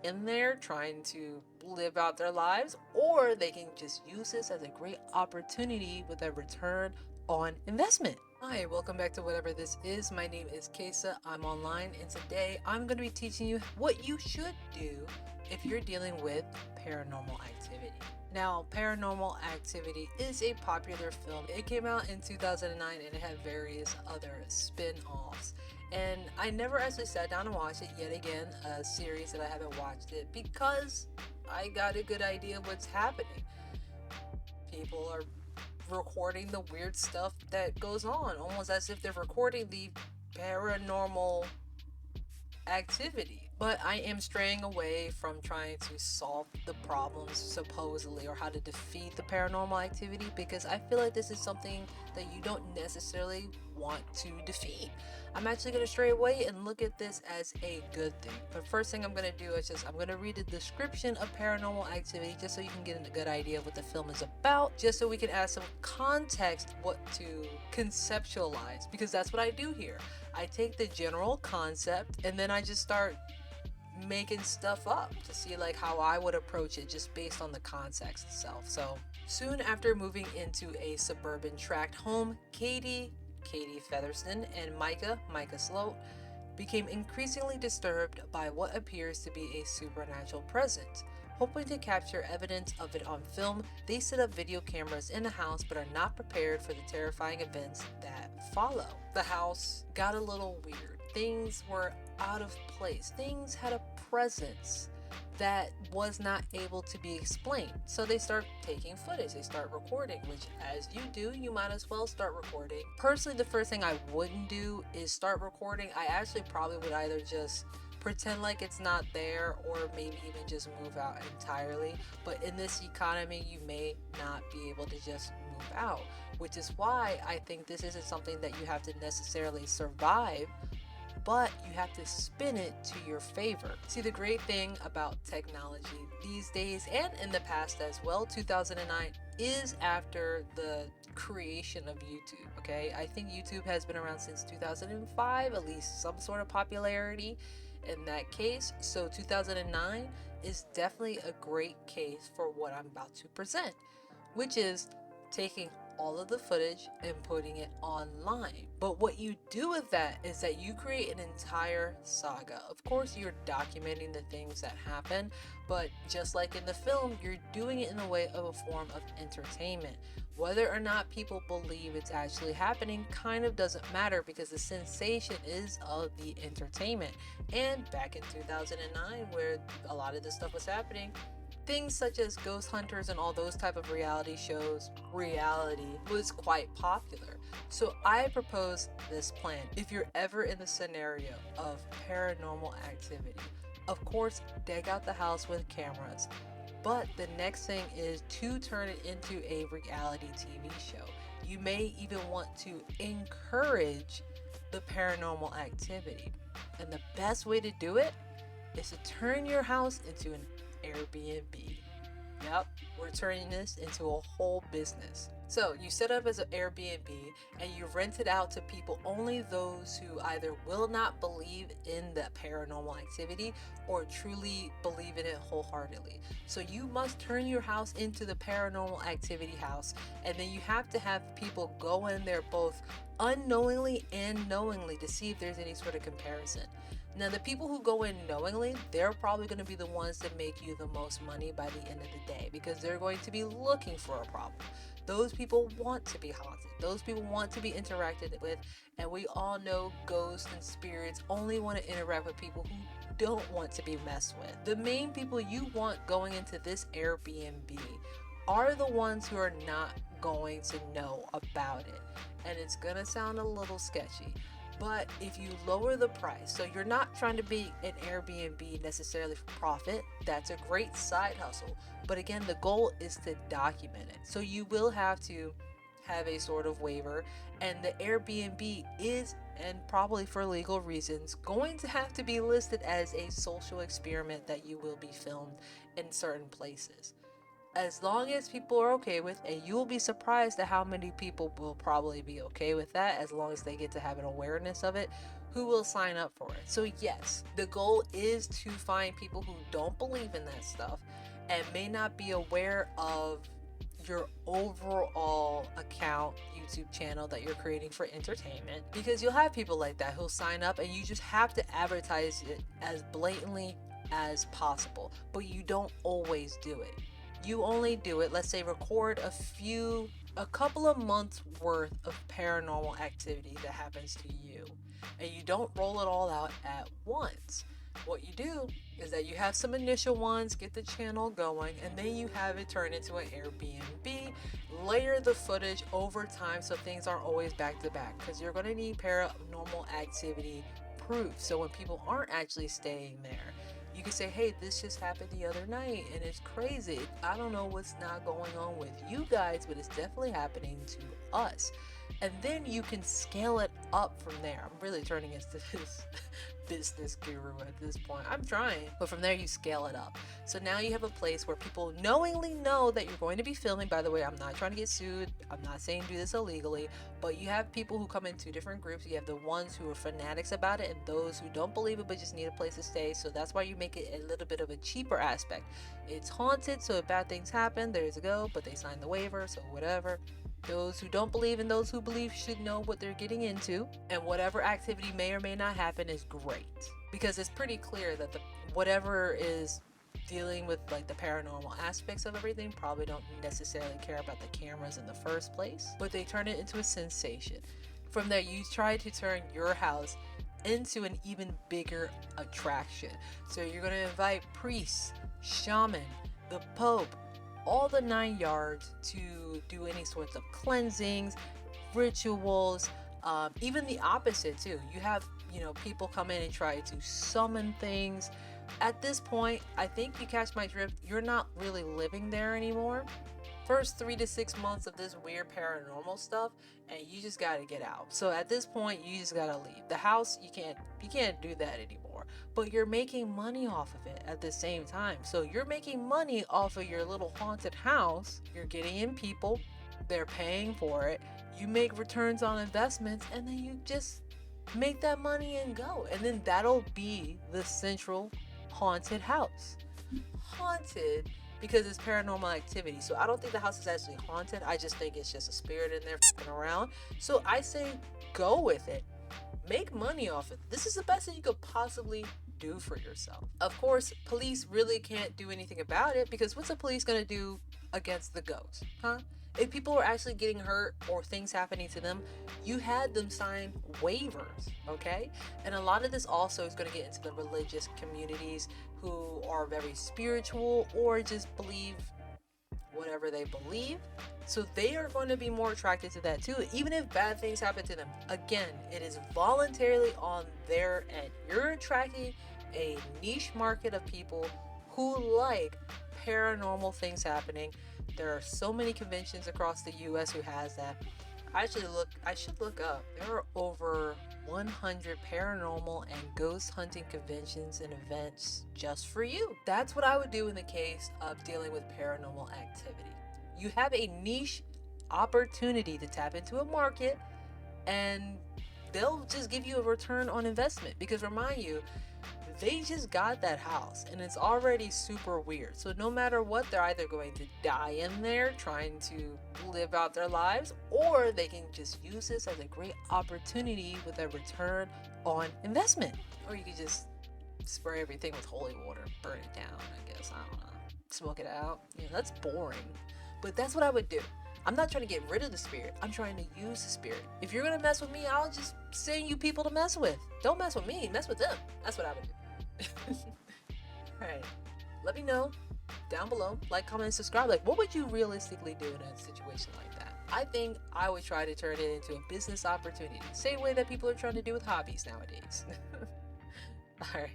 in there trying to live out their lives, or they can just use this as a great opportunity with a return on investment. Hi, welcome back to whatever this is. My name is Kaysa. I'm online, and today I'm going to be teaching you what you should do if you're dealing with paranormal activity. Now, Paranormal Activity is a popular film. It came out in 2009 and it had various other spin offs. And I never actually sat down and watched it yet again, a series that I haven't watched it because I got a good idea of what's happening. People are recording the weird stuff that goes on, almost as if they're recording the paranormal activity. But I am straying away from trying to solve the problems, supposedly, or how to defeat the paranormal activity, because I feel like this is something that you don't necessarily want to defeat. I'm actually going to stray away and look at this as a good thing. But first thing I'm going to do is I'm going to read the description of paranormal activity just so you can get a good idea of what the film is about, just so we can add some context what to conceptualize, because that's what I do here. I take the general concept and then I just start making stuff up to see like how I would approach it just based on the context itself. So soon after moving into a suburban tract home, Katie Featherston, and Micah Sloat, became increasingly disturbed by what appears to be a supernatural presence. Hoping to capture evidence of it on film, they set up video cameras in the house but are not prepared for the terrifying events that follow. The house got a little weird. Things were out of place. Things had a presence that was not able to be explained. So they start taking footage, they start recording, which, as you do, you might as well start recording. Personally, the first thing I wouldn't do is start recording. I actually probably would either just pretend like it's not there or maybe even just move out entirely. But in this economy, you may not be able to just move out, which is why I think this isn't something that you have to necessarily survive, but you have to spin it to your favor. See, the great thing about technology these days, and in the past as well, 2009 is after the creation of YouTube, okay? I think YouTube has been around since 2005, at least some sort of popularity in that case. So 2009 is definitely a great case for what I'm about to present, which is taking all of the footage and putting it online. But what you do with that is that you create an entire saga. Of course, you're documenting the things that happen, but just like in the film, you're doing it in a way of a form of entertainment. Whether or not people believe it's actually happening kind of doesn't matter, because the sensation is of the entertainment. And back in 2009, where a lot of this stuff was happening, things such as ghost hunters and all those type of reality shows, reality was quite popular. So I propose this plan. If you're ever in the scenario of paranormal activity, of course, dig out the house with cameras. But the next thing is to turn it into a reality TV show. You may even want to encourage the paranormal activity. And the best way to do it is to turn your house into an Airbnb. Yep, we're turning this into a whole business. So you set up as an Airbnb and you rent it out to people, only those who either will not believe in the paranormal activity or truly believe in it wholeheartedly. So you must turn your house into the paranormal activity house, and then you have to have people go in there both unknowingly and knowingly to see if there's any sort of comparison. Now, the people who go in knowingly, they're probably going to be the ones that make you the most money by the end of the day, because they're going to be looking for a problem. Those people want to be haunted. Those people want to be interacted with. And we all know ghosts and spirits only want to interact with people who don't want to be messed with. The main people you want going into this Airbnb are the ones who are not going to know about it. And it's going to sound a little sketchy, but if you lower the price, so you're not trying to be an Airbnb necessarily for profit, that's a great side hustle. But again, the goal is to document it. So you will have to have a sort of waiver, and the Airbnb is, and probably for legal reasons, going to have to be listed as a social experiment that you will be filmed in certain places. As long as people are okay with, and you will be surprised at how many people will probably be okay with that, as long as they get to have an awareness of it, who will sign up for it. So yes, the goal is to find people who don't believe in that stuff and may not be aware of your overall account YouTube channel that you're creating for entertainment, because you'll have people like that who'll sign up and you just have to advertise it as blatantly as possible, but you don't always do it. You only do it, let's say, record a couple of months worth of paranormal activity that happens to you, and you don't roll it all out at once. What you do is that you have some initial ones, get the channel going, and then you have it turn into an Airbnb, layer the footage over time so things aren't always back to back, because you're going to need paranormal activity proof. So when people aren't actually staying there, you can say, hey, this just happened the other night and it's crazy. I don't know what's not going on with you guys, but it's definitely happening to us. And then you can scale it up from there. I'm really turning into this business guru at this point. I'm trying. But from there, you scale it up. So now you have a place where people knowingly know that you're going to be filming. By the way, I'm not trying to get sued. I'm not saying do this illegally. But you have people who come in two different groups. You have the ones who are fanatics about it and those who don't believe it but just need a place to stay. So that's why you make it a little bit of a cheaper aspect. It's haunted, so if bad things happen, there's a go, but they signed the waiver, so whatever. Those who don't believe and those who believe should know what they're getting into, and whatever activity may or may not happen is great, because it's pretty clear that whatever is dealing with like the paranormal aspects of everything probably don't necessarily care about the cameras in the first place, but they turn it into a sensation. From there, you try to turn your house into an even bigger attraction. So you're going to invite priests, shaman, the pope, all the 9 yards to do any sorts of cleansings, rituals, even the opposite too. You have, people come in and try to summon things. At this point, I think you catch my drift. You're not really living there anymore. First 3 to 6 months of this weird paranormal stuff, and you just got to get out. So at this point, you just got to leave the house. You can't do that anymore, but you're making money off of it at the same time. So you're making money off of your little haunted house. You're getting in people, they're paying for it. You make returns on investments, and then you just make that money and go. And then that'll be the central haunted house. Haunted because it's paranormal activity. So I don't think the house is actually haunted. I just think it's just a spirit in there f***ing around. So I say go with it. Make money off it. This is the best that you could possibly do for yourself. Of course, police really can't do anything about it, because what's the police gonna do against the ghost, huh? If people are actually getting hurt or things happening to them, you had them sign waivers, okay? And a lot of this also is going to get into the religious communities who are very spiritual or just believe whatever they believe. So they are going to be more attracted to that too, even if bad things happen to them. Again, it is voluntarily on their end. You're attracting a niche market of people who like paranormal things happening. There are so many conventions across the US who has that. I should look up. There are over 100 paranormal and ghost hunting conventions and events just for you. That's what I would do in the case of dealing with paranormal activity. You have a niche opportunity to tap into a market, and they'll just give you a return on investment, because remind you, they just got that house and it's already super weird. So no matter what, they're either going to die in there trying to live out their lives, or they can just use this as a great opportunity with a return on investment. Or you could just spray everything with holy water, burn it down, I guess. I don't know. Smoke it out. That's boring. But that's what I would do. I'm not trying to get rid of the spirit. I'm trying to use the spirit. If you're going to mess with me, I'll just send you people to mess with. Don't mess with me. Mess with them. That's what I would do. Alright, let me know down below. Like, comment, and subscribe. Like, what would you realistically do in a situation like that? I think I would try to turn it into a business opportunity, same way that people are trying to do with hobbies nowadays. Alright.